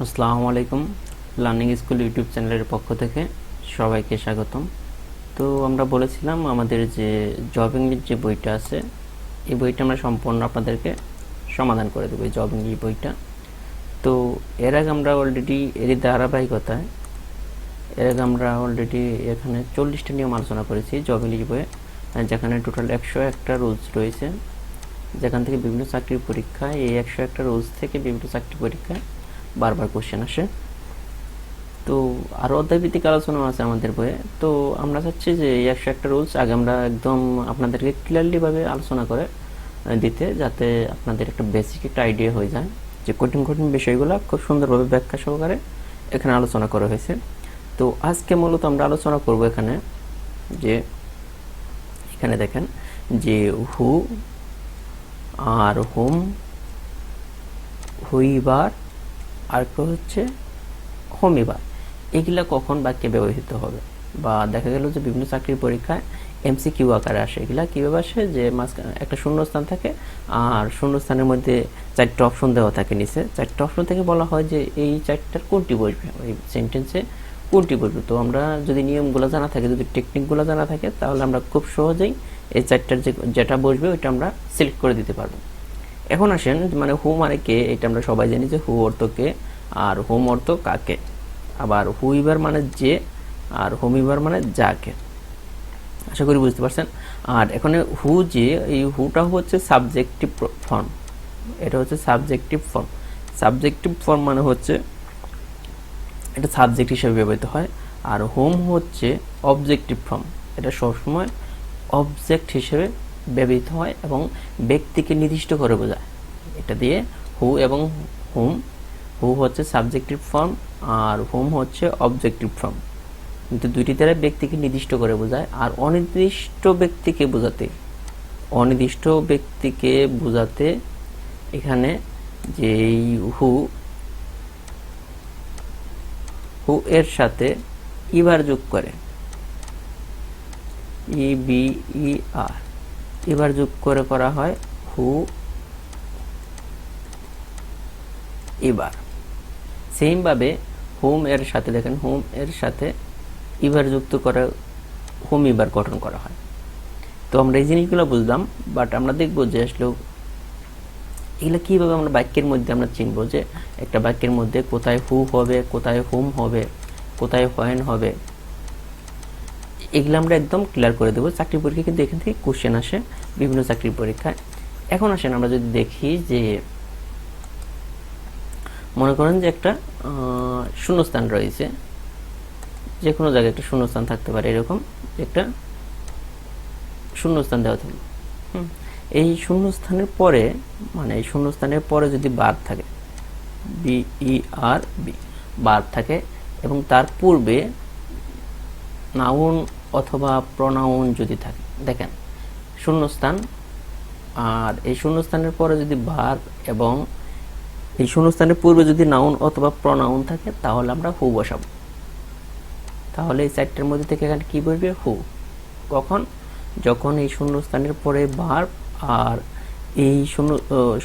আসসালামু আলাইকুম। Learning school YouTube চ্যানেলের পক্ষ থেকে সবাইকে স্বাগতম। তো আমরা বলেছিলাম আমাদের যে জব ইংলিশ যে বইটা আছে, এই বইটা আমরা সম্পূর্ণ আপনাদেরকে সমাধান করে দেবো, এই জব ইংলিশ বইটা। তো এর আগে আমরা অলরেডি এরই ধারাবাহিকতায় আমরা অলরেডি এখানে 40টা নিয়ম আলোচনা করেছি জব ইংলিশ বইয়ে, যেখানে টোটাল 101টা রুলস রয়েছে, যেখান থেকে বিভিন্ন চাকরির পরীক্ষায় এই 101টা রুলস থেকে বিভিন্ন চাকরির পরীক্ষায় বারবার কোশ্চেন আসে। তো আরও অধ্যায়ভিত্তিক আলোচনা আছে আমাদের বইয়ে। তো আমরা চাচ্ছি যে এই 101টা রুলস আগে আমরা একদম আপনাদেরকে ক্লিয়ারলিভাবে আলোচনা করে দিতে, যাতে আপনাদের একটা বেসিক একটা আইডিয়া হয়ে যায় যে কঠিন কঠিন বিষয়গুলো খুব সুন্দরভাবে ব্যাখ্যা সহকারে এখানে আলোচনা করা হয়েছে। তো আজকে মূলত আমরা আলোচনা করব এখানে যে এখানে দেখেন যে হু আর হোম, হুইবার আর হচ্ছে হোমিবার, এগুলা কখন বাক্যে ব্যবহৃত হবে, বা দেখা গেল যে বিভিন্ন চাকরির পরীক্ষায় এমসিকিউ আকারে আসে। এগুলা কীভাবে আসে, যে মাঝখানে একটা শূন্যস্থান থাকে আর শূন্যস্থানের মধ্যে 4টা অপশন দেওয়া থাকে, নিচে 4টা অপশন থেকে বলা হয় যে এই 4টার কোনটি বসবে, ওই সেন্টেন্সে কোনটি বসবে। তো আমরা যদি নিয়মগুলো জানা থাকে, যদি টেকনিকগুলো জানা থাকে, তাহলে আমরা খুব সহজেই এই 4টার যেটা বসবে ওইটা আমরা সিলেক্ট করে দিতে পারবো। এখন আসেন, মানে হু মানে কে, এটা আমরা সবাই জানি যে হু অর্থ কে আর হোম অর্থ কাকে। আবার হুইবার মানে যে আর হোমিবার মানে যাকে। আশা করি বুঝতে পারছেন। আর এখানে হু যে, এই হুটা হচ্ছে সাবজেক্টিভ ফর্ম, এটা হচ্ছে সাবজেক্টিভ ফর্ম। সাবজেক্টিভ ফর্ম মানে হচ্ছে এটা সাবজেক্ট হিসেবে ব্যবহৃত হয়। আর হোম হচ্ছে অবজেক্টিভ ফর্ম, এটা সবসময় অবজেক্ট হিসেবে ব্যবহৃত হয় এবং ব্যক্তিকে নির্দিষ্ট করে বোঝায়। এটা দিয়ে হু এবং হোম, হু হচ্ছে সাবজেক্টিভ ফর্ম আর হোম হচ্ছে অবজেক্টিভ ফর্ম, কিন্তু দুইটি দ্বারা ব্যক্তিকে নির্দিষ্ট করে বোঝায়। আর অনির্দিষ্ট ব্যক্তিকে বোঝাতে এখানে যে হু এর সাথে ইবার যোগ করে, EBER, এবার যোগ করে করা হয় হু এবার। সেমভাবে হোম এর সাথে দেখেন, হোম এর সাথে ইবার যুক্ত করে হোম ইবার গঠন করা হয়। তো আমরা এই জিনিসগুলো বুঝলাম, বাট আমরা দেখবো যে আসলে এগুলো কীভাবে আমরা বাক্যের মধ্যে আমরা চিনবো যে একটা বাক্যের মধ্যে কোথায় হু হবে, কোথায় হোম হবে, কোথায় হোয়েন হবে, এগুলো আমরা একদম ক্লিয়ার করে দেবো। চাকরির পরীক্ষা কিন্তু এখান থেকে কোশ্চেন আসে বিভিন্ন চাকরির পরীক্ষায়। এখন আসেন আমরা যদি দেখি যে মনে করেন যে একটা শূন্যস্থান রয়েছে, যে কোনো জায়গায় একটা শূন্যস্থান থাকতে পারে, এরকম একটা শূন্যস্থান দেওয়া থাকবে। এই শূন্যস্থানের পরে, মানে এই শূন্যস্থানের পরে যদি বার থাকে, BERB, বার থাকে, এবং তার পূর্বে নাউন অথবা প্রনাউন যদি থাকে, দেখেন শূন্যস্থান, আর এই শূন্যস্থানের পরে যদি বার এবং এই শূন্যস্থানের পূর্বে যদি নাউন অথবা প্রনাউন থাকে, তাহলে আমরা হু বসাবো। তাহলে এই 4টার মধ্যে থেকে এখানে কি বসবে? হু। কখন? যখন এই শূন্যস্থানের পরে বার আর এই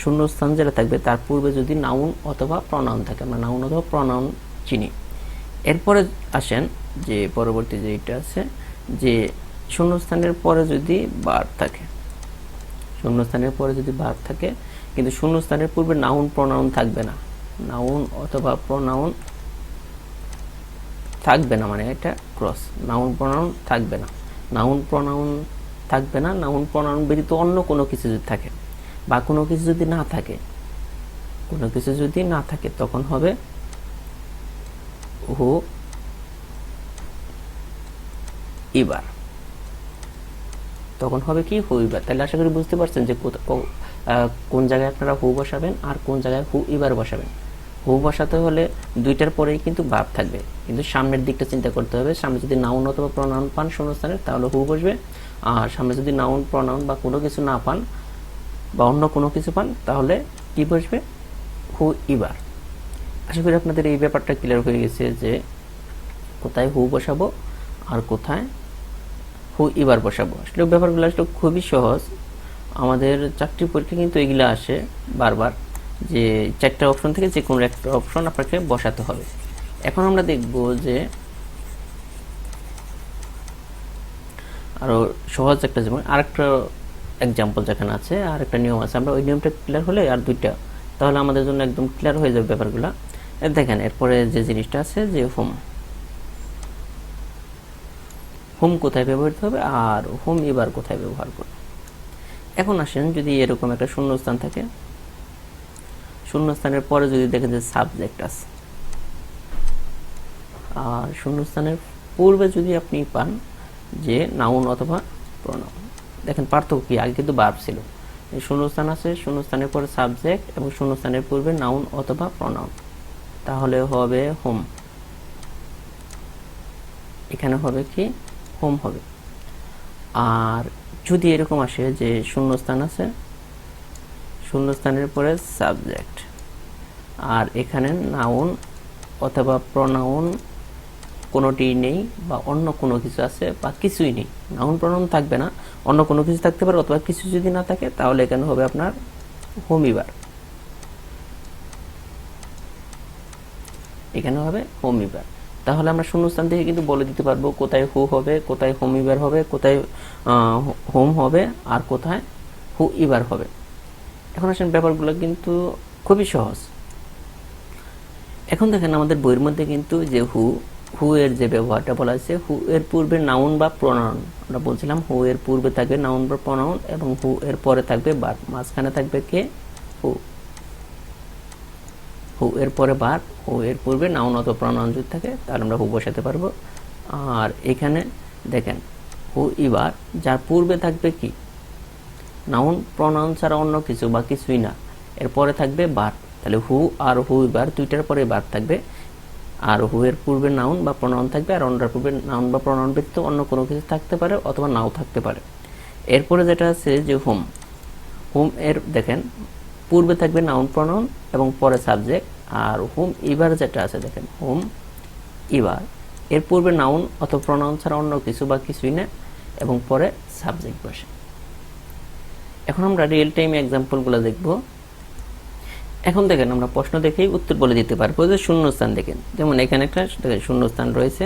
শূন্যস্থান যেটা থাকবে তার পূর্বে যদি নাউন অথবা প্রনাউন থাকে, আমরা নাউন অথবা প্রনাউন চিনি। এরপরে আসেন যে পরবর্তী যেটা আছে, যে শূন্যস্থানের পরে যদি বার থাকে, শূন্যস্থানের পরে যদি বার থাকে কিন্তু শূন্যস্থানের পূর্বে নাউন প্রনাউন থাকবে না, নাউন অথবা প্রনাউন থাকবে না, মানে এটা ক্রস, নাউন প্রনাউন থাকবে না, নাউন প্রনাউন থাকবে না, নাউন প্রনাউন ব্যতীত অন্য কোনো কিছু যদি থাকে বা কোনো কিছু যদি না থাকে, কোনো কিছু যদি না থাকে, তখন হবে হু ইবার, তখন হবে কি? হু ইবার। তাহলে আশা করি বুঝতে পারছেন যে কোন জায়গায় আপনারা হু বসাবেন আর কোন জায়গায় হু ইবার বসাবেন। হু বসাতে হলে দুইটার পরেই কিন্তু ভাব থাকবে, কিন্তু সামনের দিকটা চিন্তা করতে হবে। সামনে যদি নাউন অথবা প্রনাউন পান শূন্যস্থানে, তাহলে হু বসবে। আর সামনে যদি নাউন প্রনাউন বা কোনো কিছু না পান বা অন্য কোনো কিছু পান, তাহলে কি বসবে? হু ইবার। আশা করি আপনাদের এই ব্যাপারটা ক্লিয়ার হয়ে গেছে যে কোথায় হু বসাবো আর কোথায় হু ইবার বসাবো। আসলে ব্যাপারগুলো আসলে খুবই সহজ। আমাদের চাকরি পরীক্ষা কিন্তু এগুলো আসে বারবার, যে 4টা অপশন থেকে যে কোনো একটা অপশন আপনাকে বসাতে হবে। এখন আমরা দেখব যে আরও সহজ একটা, যেমন আরেকটা এক্সাম্পল যেখানে আছে, আর একটা নিয়ম আছে, আমরা ওই নিয়মটা ক্লিয়ার হলে আর দুইটা, তাহলে আমাদের জন্য একদম ক্লিয়ার হয়ে যাবে ব্যাপারগুলো। দেখেন এরপরে যে জিনিসটা আছে যে হোম, হোম কোথায় ব্যবহৃত হবে আর হোম এবার কোথায় ব্যবহার করবে। এখন আসেন, যদি এরকম একটা শূন্যস্থান থাকে, শূন্যস্থানের পরে যদি দেখেন যে সাবজেক্ট আছে, আর শূন্যস্থানের পূর্বে যদি আপনি পান যে নাউন অথবা প্রোনাউন, দেখেন পার্থক্য কি, আগে কিন্তু ভার্ব ছিল, শূন্যস্থান আছে, শূন্যস্থানের পরে সাবজেক্ট এবং শূন্যস্থানের পূর্বে নাউন অথবা প্রোনাউন, তাহলে হবে হোম, এখানে হবে কি হোম হবে। আর যদি এরকম আসে যে শূন্যস্থান আছে, শূন্যস্থানের পরে সাবজেক্ট, আর এখানে নাউন অথবা প্রোনাউন কোনোটি নেই, বা অন্য কোনো কিছু আছে বা কিছুই নেই, নাউন প্রোনাউন থাকবে না, অন্য কোনো কিছু থাকতে পারে, অথবা কিছু যদি না থাকে, তাহলে এখানে হবে আপনার হোমিবার, এখানে হবে হোমিবার। তাহলে আমরা শূন্যস্থান থেকে কিন্তু বলে দিতে পারবো কোথায় হু হবে, কোথায় হোমিবার হবে, কোথায় হোম হবে, আর কোথায় হু ইবার হবে। এখন আসেন ব্যাপারগুলো কিন্তু খুবই সহজ। এখন দেখেন আমাদের বইয়ের মধ্যে কিন্তু যে হু এর যে ব্যবহারটা বলা আছে, হু এর পূর্বে নাউন বা প্রোনাউন, আমরা বলছিলাম হু এর পূর্বে থাকবে নাউন বা প্রোনাউন, এবং হু এর পরে থাকবে ভার্ব, মাঝখানে থাকবে কে হু, হু এর পরে ভার্ব, হু এর পূর্বে নাউন অথবা প্রোনাউন যদি থাকে তাহলে আমরা হু বসাতে পারবো। আর এখানে দেখেন হু ইবার, যার পূর্বে থাকবে কি নাউন প্রোনাউন ছাড়া অন্য কিছু বা কিছুই না, এরপরে থাকবে ভার্ব, তাহলে হু আর হু ইবার দুইটার পরে ভার্ব থাকবে, আর হু এর পূর্বে নাউন বা প্রোনাউন থাকবে, আর অন্যটার পূর্বে নাউন বা প্রোনাউন ব্যতীত অন্য কোনো কিছু থাকতে পারে অথবা নাও থাকতে পারে। এরপরে যেটা আছে যে হোম, হোম এর দেখেন পূর্বে থাকবে নাউন প্রোনাউন এবং পরে সাবজেক্ট, আর হোম ইবার যেটা আছে দেখেন হোম ইবার, এর পূর্বে নাউন অথবা প্রোনাউন ছাড়া অন্য কিছু বা কিছুই না, এবং পরে সাবজেক্ট বসে। এখন আমরা রিয়েল টাইম এক্সাম্পলগুলো দেখব। এখন দেখেন আমরা প্রশ্ন দেখেই উত্তর বলে দিতে পারবো যে শূন্যস্থান দেখেন, যেমন এখানে একটা দেখেন শূন্যস্থান রয়েছে,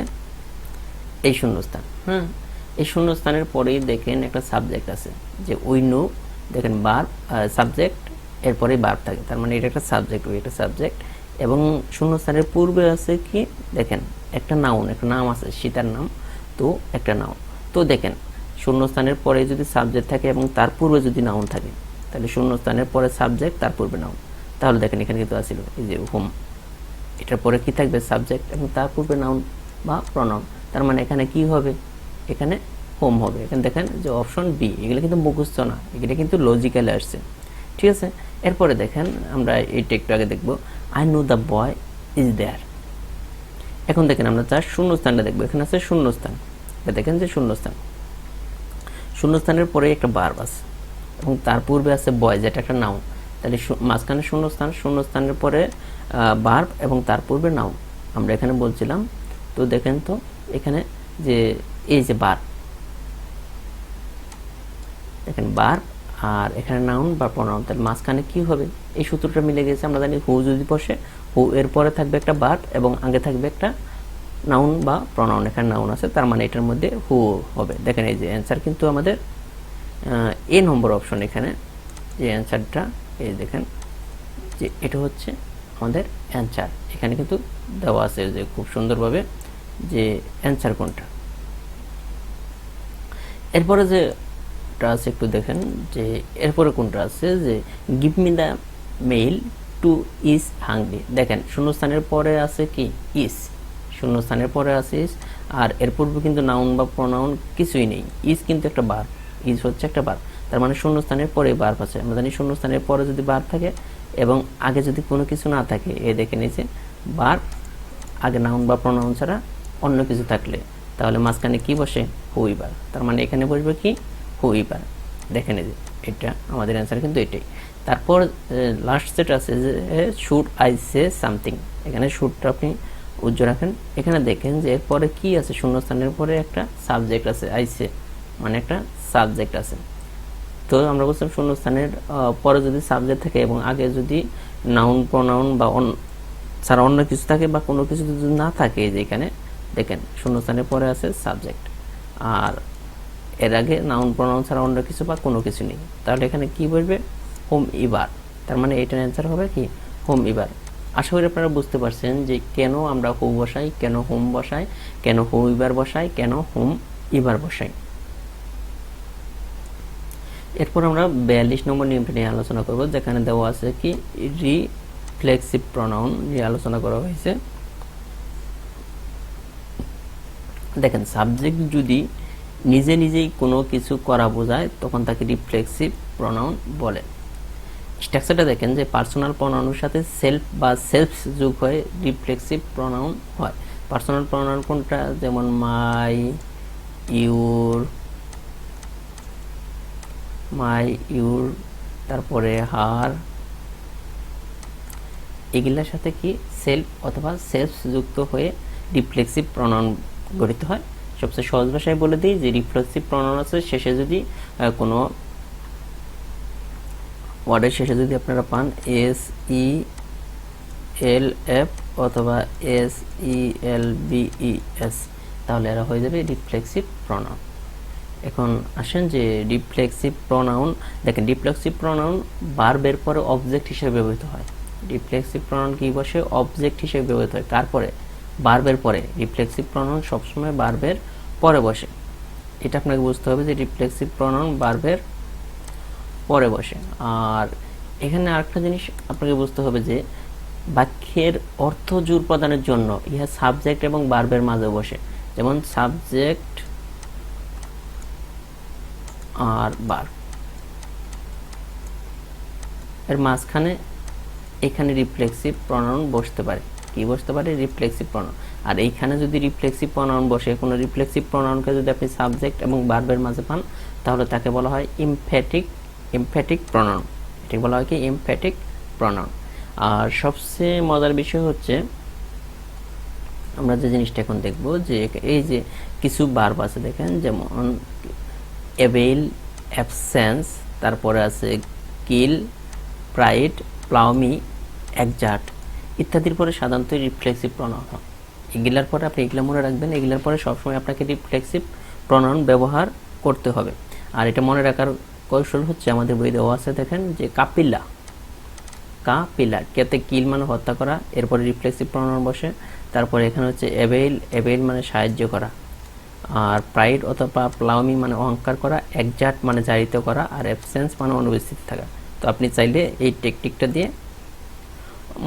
এই শূন্যস্থান, এই শূন্যস্থানের পরেই দেখেন একটা সাবজেক্ট আছে যে উই নো, দেখেন ভার্ব সাবজেক্ট এরপরে ভার্ব থাকে, তার মানে এটা একটা সাবজেক্ট, ওই একটা সাবজেক্ট, এবং শূন্যস্থানের পূর্বে আছে কি দেখেন একটা নাউন, একটা নাম আছে সীতার নাম, তো একটা নাউন। তো দেখেন শূন্যস্থানের পরে যদি সাবজেক্ট থাকে এবং তার পূর্বে যদি নাউন থাকে, তাহলে শূন্যস্থানের পরে সাবজেক্ট তার পূর্বে নাউন, তাহলে দেখেন এখানে কিন্তু আসছিল এই যে হোম, এটার পরে কি থাকবে সাবজেক্ট এবং তার পূর্বে নাউন বা প্রনাউন, তার মানে এখানে কি হবে, এখানে হোম হবে। এখানে দেখেন যে অপশন বি, এগুলো কিন্তু মুখস্থ না, এগুলো কিন্তু লজিক্যালে আসছে, ঠিক আছে। এরপরে দেখেন আমরা এইটা একটু আগে দেখবো, I know the boy is there. এখন দেখেন আমরা তার শূন্যস্থানটা দেখবো, এখানে আছে শূন্যস্থান, এটা দেখেন যে শূন্যস্থান, শূন্যস্থানের পরে একটা ভার্ব আছে এবং তার পূর্বে আছে বয় যেটা একটা নাউন, তাহলে মাঝখানে শূন্যস্থান, শূন্যস্থানের পরে ভার্ব এবং তার পূর্বে নাউন আমরা এখানে বলছিলাম। তো দেখেন তো এখানে যে এই যে ভার্ব, দেখেন ভার্ব আর এখানে নাউন বা প্রোনাউন, তাহলে মাঝখানে কি হবে, এই সূত্রটা মিলে গেছে। আমরা জানি হু যদি বসে, হু এর পরে থাকবে একটা ভার্ব এবং আগে থাকবে একটা নাউন বা প্রোনাউন, এখানে নাউন আছে, তার মানে এটার মধ্যে হু হবে। দেখেন এই যে অ্যান্সার কিন্তু আমাদের এ নম্বর অপশন, এখানে যে অ্যান্সারটা এই দেখেন যে এটা হচ্ছে আমাদের অ্যান্সার, এখানে কিন্তু দেওয়া আছে যে খুব সুন্দরভাবে যে অ্যান্সার কোনটা। এরপরে যেটা আছে একটু দেখেন যে এরপরে কোনটা আছে যে give me the mail two is hungry. দেখেন শূন্যস্থানের পরে আছে কি ইজ, শূন্যস্থানের পরে আছে ইজ, আর এর পূর্বে কিন্তু নাউন বা প্রোনাউন কিছুই নেই, ইজ কিন্তু একটা ভার্ব, ইজ হচ্ছে একটা ভার্ব, তার মানে শূন্যস্থানের পরে ভার্ব আছে। আমরা জানি শূন্যস্থানের পরে যদি ভার্ব থাকে এবং আগে যদি কোনো কিছু না থাকে, এ দেখে নিয়েছে ভার্ব আগে নাউন বা প্রোনাউন ছাড়া অন্য কিছু থাকলে, তাহলে মাঝখানে কি বসে হুইবার, তার মানে এখানে বসবে কি হুইবার। দেখে নিয়ে এটা আমাদের অ্যান্সার কিন্তু এটাই। তারপর লাস্ট যেটা আছে যে শুড আই সে সামথিং, এখানে শুডটা আপনি উজ্জ্বল রাখেন। এখানে দেখেন যে এরপরে কি আছে, শূন্যস্থানের পরে একটা সাবজেক্ট আছে, আই সে মানে একটা সাবজেক্ট আছে, তো আমরা বলছিলাম শূন্যস্থানের পরে যদি সাবজেক্ট থাকে এবং আগে যদি নাউন প্রনাউন বা ছাড়া অন্য কিছু থাকে বা কোনো কিছু যদি না থাকে, যে এখানে দেখেন শূন্যস্থানের পরে আছে সাবজেক্ট আর এর আগে নাউন প্রনাউন ছাড়া অন্য কিছু বা কোনো কিছু নেই, তাহলে এখানে কি বলবে? হোম ইবার। তার মানে এটার অ্যান্সার হবে কি? হোম ইবার। আশা করি আপনারা বুঝতে পারছেন যে কেন আমরা হো বসাই, কেন হোম বসাই, কেন হোম ইবার বসাই, কেন হোম ইবার বসাই। এরপর আমরা 42 নম্বর নিয়মটা নিয়ে আলোচনা করব, যেখানে দেওয়া আছে কি রিফ্লেক্সিভ প্রনাউন নিয়ে আলোচনা করা হয়েছে। দেখেন সাবজেক্ট যদি নিজে নিজেই কোনো কিছু করা বোঝায় তখন তাকে রিফ্লেক্সিভ প্রনাউন বলে। স্ট্রাকচারটা দেখেন যে পার্সোনাল প্রনাউনের সাথে সেলফ বা সেলফস যোগ হয়ে রিফ্লেক্সিভ প্রনাউন হয়। পার্সোনাল প্রনাউন কোনটা? যেমন মাই, ইউর, তারপরে হার, এগুলোর সাথে কি সেলফ অথবা সেলফস যুক্ত হয়ে রিফ্লেক্সিভ প্রনাউন গঠিত হয়। সবচেয়ে সহজ ভাষায় বলে দিই যে রিফ্লেক্সিভ প্রনাউন আছে শেষে যদি কোনো ওয়ার্ডের শেষে যদি আপনারা পান SELF অথবা SELBES, তাহলে এরা হয়ে যাবে রিফ্লেক্সিভ প্রনাউন। এখন আসেন যে রিফ্লেক্সিভ প্রনাউন, দেখেন রিফ্লেক্সিভ প্রনাউন ভার্বের পরে অবজেক্ট হিসেবে ব্যবহৃত হয়। রিফ্লেক্সিভ প্রনাউন কি বসে? অবজেক্ট হিসেবে ব্যবহৃত হয়। কার পরে? ভার্বের পরে। রিফ্লেক্সিভ প্রনাউন সবসময় ভার্বের পরে বসে, এটা আপনাকে বুঝতে হবে যে রিফ্লেক্সিভ প্রনাউন ভার্বের পরে বসে। আর এখানে আরেকটা জিনিস আপনাকে বুঝতে হবে যে বাক্যের অর্থ জোর প্রদানের জন্য ইহা সাবজেক্ট এবং ভার্বের মাঝে বসে। যেমন সাবজেক্ট আর ভার্ব এর মাঝখানে এখানে রিফ্লেক্সিভ প্রনাউন বসতে পারে। কি বসতে পারে? Reflexive pronoun. আর এইখানে যদি রিফ্লেক্সিভ প্রনাউন বসে, কোনো রিফ্লেক্সিভ প্রনাউনকে যদি আপনি সাবজেক্ট এবং ভার্বের মাঝে পান, তাহলে তাকে বলা হয় এমফ্যাটিক প্রনাউন। এটাকে বলা হয় কি? Emphatic pronoun. আর সবচেয়ে মজার বিষয় হচ্ছে আমরা যে জিনিসটা এখন দেখব যে এই যে কিছু ভার্ব আছে দেখেন, যেমন অ্যাভেইল, অ্যাবসেন্স, তারপরে আছে কিল, প্রাইড, প্লাউমি, একজাট ইত্যাদির পরে সাধারণত রিফ্লেক্সিভ প্রনাউন হয়। এগুলার পরে আপনি এগুলা মনে রাখবেন, এগুলার পরে সবসময় আপনাকে রিফ্লেক্সিভ প্রনাউন ব্যবহার করতে হবে। আর এটা মনে রাখার কৌশল হচ্ছে আমাদের বই দেওয়া আছে দেখেন যে কাপিলা, কেতে কিল মানে হত্যা করা, এরপরে রিফ্লেক্সিভ প্রনাউন বসে। তারপরে এখানে হচ্ছে অ্যাভেইল মানে সাহায্য করা, আর প্রাইড অথবা প্লাউমি মানে অহংকার করা, একজাট মানে জারিত করা, আর অ্যাবসেন্স মানে অনুপস্থিত থাকা। তো আপনি চাইলে এই টেকনিকটা দিয়ে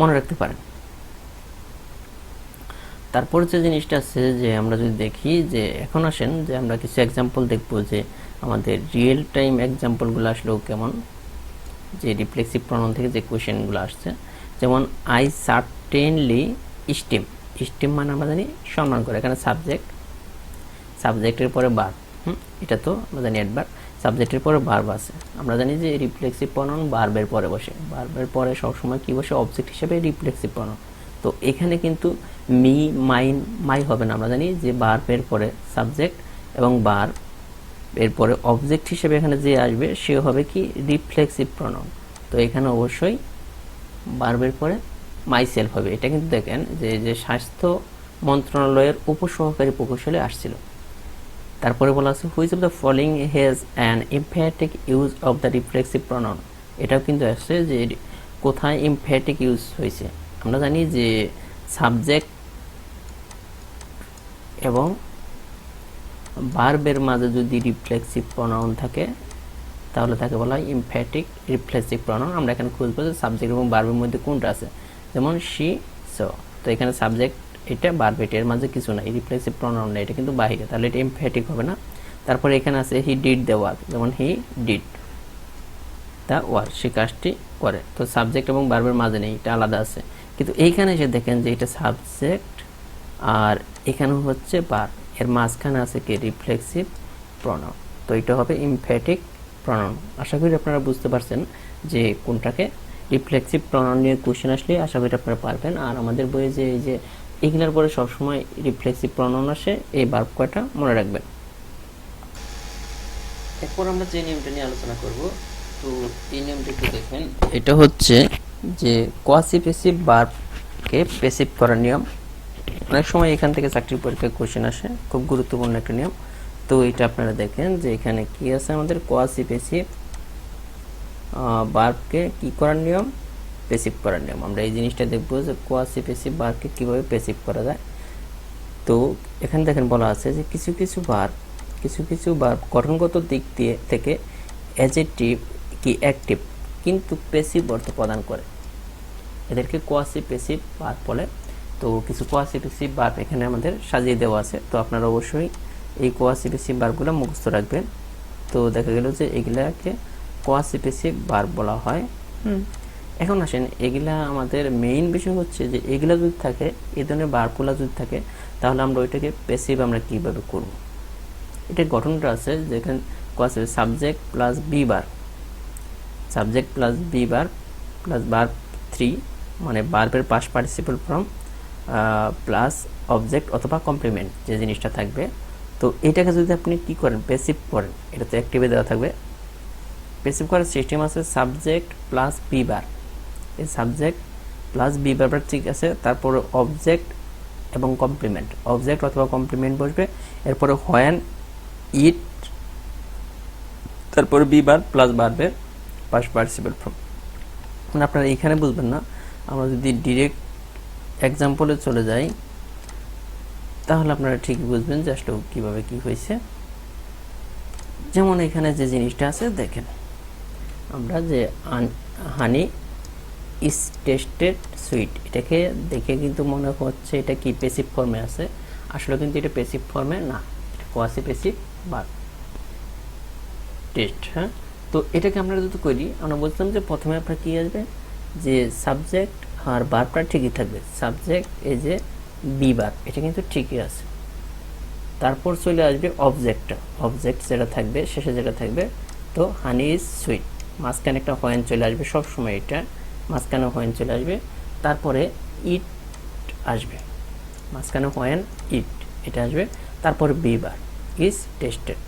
মনে রাখতে পারেন। তারপর যে জিনিসটা আছে যে আমরা যদি দেখি যে এখন আসেন যে আমরা কিছু এক্সাম্পল দেখব যে আমাদের রিয়েল টাইম এক্সাম্পলগুলো আসলেও কেমন, যে রিফ্লেক্সিভ প্রনাউন থেকে যে কোয়েশ্চেনগুলো আসছে। যেমন আই সার্টেনলি স্টিম মানে আমরা জানি সম্মান করে, এখানে সাবজেক্টের পরে ভার্ব, এটা তো আমরা জানি অ্যাডভার্ব, সাবজেক্টের পরে ভার্ব আছে। আমরা জানি যে রিফ্লেক্সিভ প্রনাউন ভার্বের পরে বসে, ভার্বের পরে সবসময় কি বসে? অবজেক্ট হিসেবে রিফ্লেক্সিভ প্রনাউন। তো এখানে কিন্তু মি, মাই হবে না, আমরা জানি যে ভার্বের পরে সাবজেক্ট এবং ভার্ব এরপরে অবজেক্ট হিসেবে এখানে যে আসবে সে হবে কি? Reflexive pronoun. তো এখানে অবশ্যই ভার্বের পরে মাইসেলফ হবে। এটা কিন্তু দেখেন যে স্বাস্থ্য মন্ত্রণালয়ের উপসহকারী প্রকৌশলী আসছিল। তারপরে বলা আছে which of the following has an emphatic use of the reflexive pronoun. এটাও কিন্তু আসছে যে কোথায় এমফ্যাটিক ইউজ হয়েছে। আমরা জানি যে সাবজেক্ট এবং ভার্বের মাঝে যদি রিফ্লেক্সিভ প্রনাউন থাকে তাহলে তাকে বলা হয় এমফ্যাটিক রিফ্লেক্সিভ প্রনাউন। আমরা এখানে খুঁজবো যে সাবজেক্ট এবং ভার্বের মধ্যে কোনটা আছে। যেমন শি, সো, তো এখানে সাবজেক্ট এটা, ভার্ব এটার মাঝে কিছু নাই, রিফ্লেক্সিভ প্রনাউন না, এটা কিন্তু বাহিরে, তাহলে এটা এমফ্যাটিক হবে না। তারপরে এখানে আছে হি ডিড দ্য ওয়ার্ক, যেমন হি ডিড দ্য ওয়ার্ক, সে কাজটি করে। তো সাবজেক্ট এবং ভার্বের মাঝে নেই, এটা আলাদা আছে। কিন্তু এইখানে এসে দেখেন যে এটা সাবজেক্ট আর এখানে হচ্ছে ভার্ব, এর মাঝখানে আছে কি? Reflexive pronoun. তো এটা হবে এমফ্যাটিক প্রনাউন। আশা করি আপনারা বুঝতে পারছেন যে কোনটাকে রিফ্লেক্সিভ প্রনাউন নিয়ে কোশ্চেন আসলে আশা করি আপনারা পারবেন। আর আমাদের বইয়ে যে এই যে এগুলোর পরে সবসময় রিফ্লেক্সিভ প্রনাউন আসে, এই ভার্ব কয়টা মনে রাখবেন। এরপর আমরা যে নিয়মটা নিয়ে আলোচনা করব, তো এই নিয়মটা একটু দেখেন। এটা হচ্ছে যে কোয়াসিপেসিভ ভার্বকে প্যাসিভ করার নিয়ম। অনেক সময় এখান থেকে চাকরির পরীক্ষায় কোশ্চেন আসে, খুব গুরুত্বপূর্ণ একটা নিয়ম। তো এটা আপনারা দেখেন যে এখানে কি আছে, আমাদের কোয়াসিপেসিভ ভার্বকে কি করার নিয়ম, প্যাসিভ করার নিয়ম। আমরা এই জিনিসটা দেখব যে কোয়াসিপেসিভ ভার্বকে কিভাবে প্যাসিভ করা যায়। তো এখানে দেখেন বলা আছে যে কিছু কিছু ভার্ব গঠনগত দিক দিয়ে থেকে অ্যাডজেক্টিভ কি অ্যাক্টিভ কিন্তু প্যাসিভ অর্থ প্রদান করে, এদেরকে কোয়াসিপেসিভ ভার্ব বলে। তো কিছু কোয়াসিপেসিভ ভার্ব এখানে আমাদের সাজিয়ে দেওয়া আছে, তো আপনারা অবশ্যই এই কোয়াসিপেসিভ ভার্বগুলো মুখস্থ রাখবেন। তো দেখা গেল যে এগুলাকে কোয়াসিপেসিভ ভার্ব বলা হয়। এখন আসেন, এগুলা আমাদের মেইন বিষয় হচ্ছে যে এগুলা যদি থাকে, এই ধরনের ভার্বগুলো যদি থাকে, তাহলে আমরা ওইটাকে প্যাসিভ আমরা কীভাবে করব। এটার গঠনটা আছে যেখানে coercive subject plus be verb, subject plus be verb plus verb 3, মানে ভার্বের past participle form plus object অথবা কমপ্লিমেন্ট যে জিনিসটা থাকবে। তো এটাকে যদি আপনি কি করেন, প্যাসিভ করেন, এটা তো অ্যাক্টিভে দেওয়া থাকবে। প্যাসিভ করার সিস্টেম আছে সাবজেক্ট প্লাস বি ভার্ব, এই সাবজেক্ট প্লাস বি ভার্ব ঠিক আছে, তারপরে অবজেক্ট এবং কমপ্লিমেন্ট, অবজেক্ট অথবা কমপ্লিমেন্ট বসবে, এরপরে হোয়েন, ইট, তারপরে বি ভার্ব প্লাস ভার্বের পাস্ট পার্টিসিপল ফর্ম। মানে আপনারা এখানে বুঝবেন না, আমরা যদি ডিরেক্ট এক্সাম্পলে চলে যাই তাহলে আপনারা ঠিকই বুঝবেন যে আসলে কীভাবে কী হয়েছে। যেমন এখানে যে জিনিসটা আছে দেখেন, আমরা যে হানি ইজ টেস্টেড সুইট, এটাকে দেখে কিন্তু মনে হচ্ছে এটা কি প্যাসিভ ফর্মে আছে, আসলে কিন্তু এটা প্যাসিভ ফর্মে না, কোয়াসিপেসিভ ভার্ব টেস্ট। হ্যাঁ, তো এটাকে আমরা যদি করি, আমরা বলছিলাম যে প্রথমে আপনার কি আসবে, যে সাবজেক্ট আর ভার্বটা ঠিকই থাকবে, সাবজেক্ট এই যে বি ভার্ব এটা কিন্তু ঠিকই আছে, তারপর চলে আসবে অবজেক্টটা, অবজেক্ট যেটা থাকবে শেষে যেটা থাকবে, তো হানি ইজ সুইট, মাঝখানে একটা হোয়েন চলে আসবে, সবসময় এটা মাঝখানে হোয়েন চলে আসবে, তারপরে ইট আসবে, মাঝখানে হোয়েন ইট এটা আসবে, তারপরে বি ভার্ব ইজ টেস্টেড।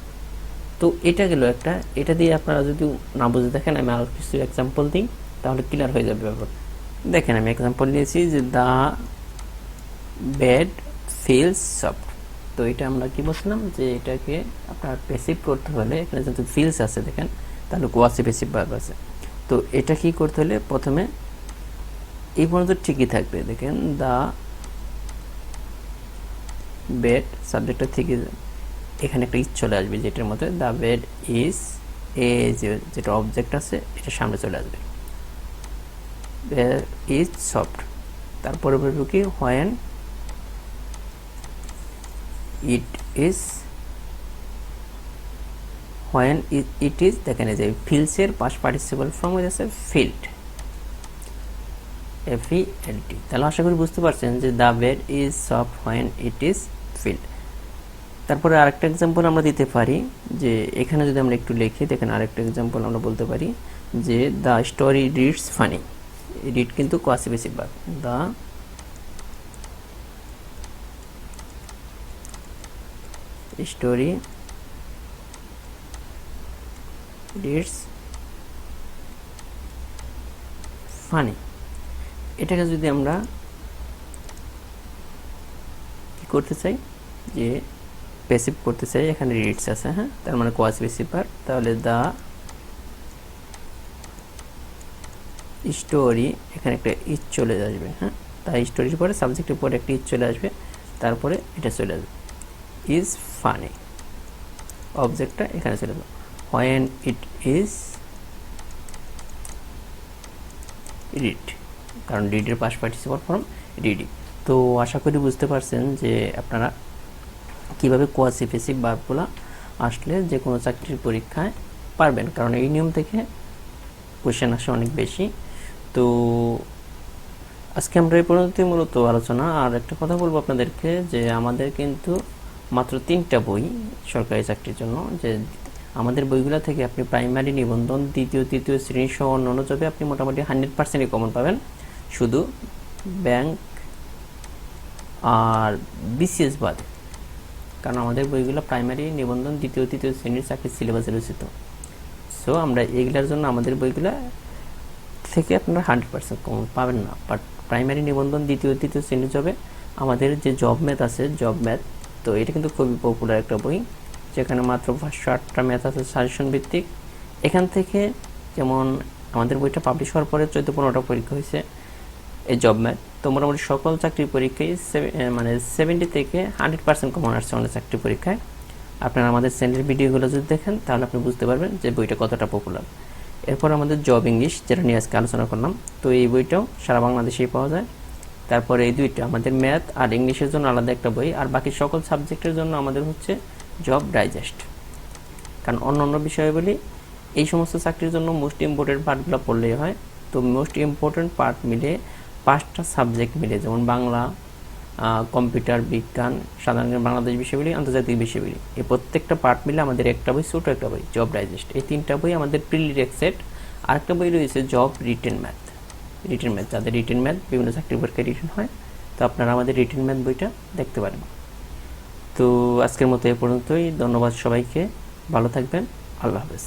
তো এটা গেল একটা, এটা দিয়ে আপনারা যদি না বুঝে দেখেন, আমি আরও কিছু এক্সাম্পল দিই তাহলে ক্লিয়ার হয়ে যাবে ব্যাপার। দেখেন আমি এক্সাম্পল নিয়েছি যে দ্য বেড ফিলস সফট, তো এটা আমরা কি বলছিলাম যে এটাকে আপনার প্যাসিভ করতে হলে, এখানে যেহেতু ফিলস আছে দেখেন, তাহলে কোয়াসিপেসিভ ভার্ব আছে, তো এটা কি করতে হলে প্রথমে এই পর্যন্ত ঠিকই থাকবে, দেখেন দ্য বেড সাবজেক্টটা ঠিকই, এখানে একটা ইজ চলে আসবে যেটার মধ্যে দ্য বেড ইজ, এ যেটা অবজেক্ট আছে এটা সামনে চলে আসবে, ইজ সফট, তারপরে বলবো কি when it is, when it is, দেখেন এই যে ফিলসের পাস্ট পার্টিসিপল ফর্ম হয়ে যাচ্ছে ফিল্ড, FELD। তাহলে আশা করি বুঝতে পারছেন যে the bed is soft when it is field. তারপরে আরেকটা এক্সাম্পল আমরা দিতে পারি, যে এখানে যদি আমরা একটু লিখি, দেখেন আরেকটা এক্সাম্পল আমরা বলতে পারি যে the story reads funny, read কিন্তু quasi-passive verb, the story reads funny, এটাকে যদি আমরা কি করতে চাই, যে প্যাসিভ করতে চাই, এখানে রিডস আছে, হ্যাঁ, তার মানে কোয়াসিপেসিভ ভার্ব, তাহলে দ্য স্টোরি, এখানে একটা ইজ চলে আসবে, হ্যাঁ, তাই স্টোরির পরে সাবজেক্টের পরে একটা ইজ চলে আসবে, তারপরে এটা চলে আসবে ইজ ফানি, অবজেক্টটা এখানে চলে আসবে, হোয়েন ইট ইজ রিড, কারণ রিডের পাস্ট পার্টিসিপল ফর্ম রিডিং। তো আশা করি বুঝতে পারছেন যে আপনারা কীভাবে কোয়াসিপেসিভ ভার্বগুলো আসলে যে কোনো চাকরির পরীক্ষায় পারবেন, কারণ এই নিয়ম থেকে কোয়েশ্চেন আসে অনেক বেশি। তো আজকে আমরা এই পর্যন্ত মূলত আলোচনা। আর একটা কথা বলবো আপনাদেরকে, যে আমাদের কিন্তু মাত্র 3টা বই সরকারি চাকরির জন্য, যে আমাদের বইগুলো থেকে আপনি প্রাইমারি, নিবন্ধন, দ্বিতীয় তৃতীয় শ্রেণী সহ অন্যান্য জবে আপনি মোটামুটি 100%ই কমন পাবেন, শুধু ব্যাংক আর BCS বাদে। কারণ আমাদের বইগুলো প্রাইমারি, নিবন্ধন, দ্বিতীয় তৃতীয় শ্রেণীর চাকরির সিলেবাসে রচিত। সো আমরা এগুলোর জন্য আমাদের বইগুলো থেকে আপনারা 100% কমন পাবেন না। বাট প্রাইমারি, নিবন্ধন, দ্বিতীয় তৃতীয় শ্রেণীর জবে আমাদের যে জব ম্যাথ আছে, জব ম্যাথ, তো এটা কিন্তু খুবই পপুলার একটা বই, যেখানে মাত্র 508টা ম্যাথ আছে সাজেশন ভিত্তিক। এখান থেকে যেমন আমাদের বইটা পাবলিশ হওয়ার পরে 14-15টা পরীক্ষা হয়েছে এই জব ম্যাথ, তো মোটামুটি সকল চাকরির পরীক্ষায় 70 থেকে 100% কমন আসছে অনেক চাকরি পরীক্ষায়। আপনারা আমাদের চ্যানেলের ভিডিওগুলো যদি দেখেন তাহলে আপনি বুঝতে পারবেন যে বইটা কতটা পপুলার। এরপর আমাদের জব ইংলিশ, যেটা নিয়ে আজকে আলোচনা করলাম, তো এই বইটাও সারা বাংলাদেশেই পাওয়া যায়। তারপরে এই দুইটা আমাদের ম্যাথ আর ইংলিশের জন্য আলাদা একটা বই, আর বাকি সকল সাবজেক্টের জন্য আমাদের হচ্ছে জব ডাইজেস্ট। কারণ অন্য অন্য বিষয়গুলি এই সমস্ত চাকরির জন্য মোস্ট ইম্পর্টেন্ট পার্টগুলো পড়লেই হয়। তো মোস্ট ইম্পর্টেন্ট পার্ট মিলে 5টা সাবজেক্ট মিলে, যেমন বাংলা, কম্পিউটার, বিজ্ঞান, সাধারণ জ্ঞান, বাংলাদেশ বিষয়গুলি, আন্তর্জাতিক বিষয়গুলি, এই প্রত্যেকটা পার্ট মিলে আমাদের একটা বই, ছোটো একটা বই, জব ডাইজেস্ট। এই 3টা বই আমাদের প্রিলিটেক্স সেট। আরেকটা বই রয়েছে জব রিটেন ম্যাথ। যাদের রিটেন ম্যাথ বিভিন্ন চাকরি পরীক্ষায় রিটেন হয়, তো আপনারা আমাদের রিটেন ম্যাথ বইটা দেখতে পারেন। তো আজকের মতো এ পর্যন্তই। ধন্যবাদ সবাইকে, ভালো থাকবেন, আল্লাহ হাফেজ।